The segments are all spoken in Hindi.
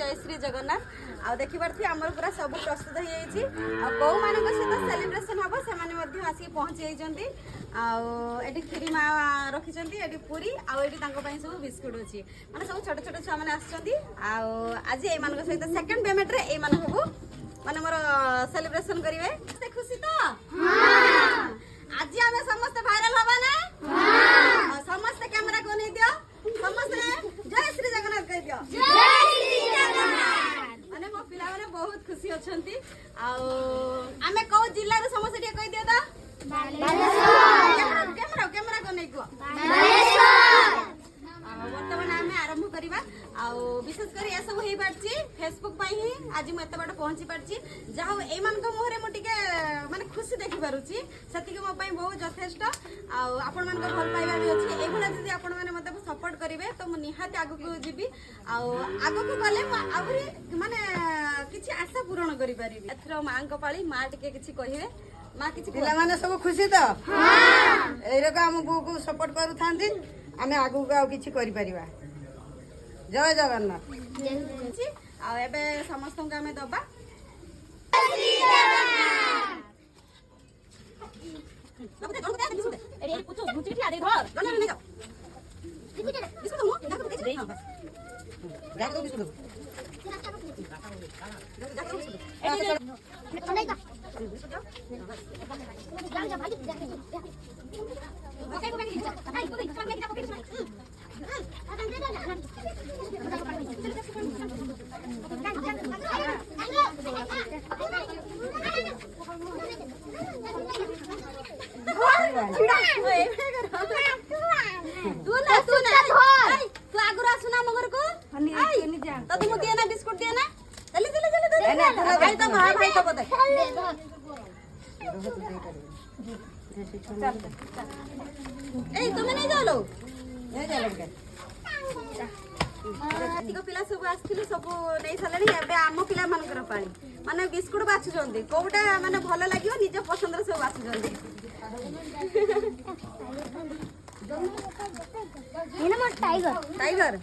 जय श्री जगन्नाथ आ देखि पारथि हमर पूरा सब प्रस्तुत हो जाइछि आ को मानक सहित सेलिब्रेशन हबो से माने मध्ये आसी पहुंच जाइछन्ती आ एटी खीरी मा रखिछन्ती एटी पूरी आ एटी तांको पई सब बिस्कुट अछि माने सब छोट छोट छुआ माने आछन्ती आ आज ए मानक सहित सेकंड पेमेंट रे ए मानक हबो माने मोर सेलिब्रेशन करिवे से खुशी तो हां आज हमें समस्त वायरल हबा ना हां समस्त कैमरा को नहीं दियो समस्त जय श्री जगन्नाथ कह दियो जय श्री जगन्नाथ माने मो पिला माने बहुत खुशी अछंती आ हमें को जिल्ला रे समस्त टिया कह दियो ता बालेश्वर कैमरा कैमरा को नहीं को बालेश्वर वर्तमान आम आरंभ करवा विशेष कर यह सब हो पार्टी फेसबुक पाई ही आज मुझे बाट पहुंची पार्टी जहाँ ये मुहरे मुझे माने खुशी देखी पारुची से मो बहुत यथेष्ट आपण मान भल पाइबा भी अच्छे ये जब आपण मैंने मतलब सपोर्ट करेंगे तो मुझे निहाती आग को जीवी आग को गले आहरी माने किसी आशा पूरण करी माँ पाली माँ टे कि कहे माँ किसी पिला सब खुशी तो एरक आमको सपोर्ट करूँ आमे आगु आउ किछि करि परिबा जय जगन्नाथ आ एबे समस्त को आमे दबा श्री जगन्नाथ एरे पुछो मुची ठिया दे घर गला ले जाओ बिस्कुट दो जा के दे जा के बिस्कुट तू आगुरा सुना मगर को तो तुम दिए ना बिस्कुट दिए ना चली चली चली भाई तो भाई तो बता ए तुम नहीं जालो नहीं जालो एतिक पिला सब आसिथिलु सब नहीं सारे एबे आम पिला मानकर पानी माने बिस्कुट बाछुचंदी कोउटा माने भलो लागियो निज पसंद रे सब बाछुचंदी टाइगर टाइगर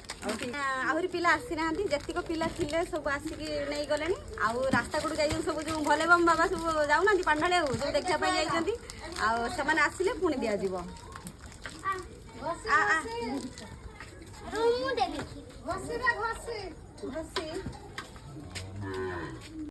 आहरी पिला आसी नांती जतिक पिला थिले सब आसिकी नहीं गलेनी आ रास्ता कोड जाई सब जो भले बम बाबा सब जाउ नांती पांडाले जो देखा पई जाइछंती आ समान आसिले पुणी दिया जीवो आ रूम देबी घसी रे घसी घसी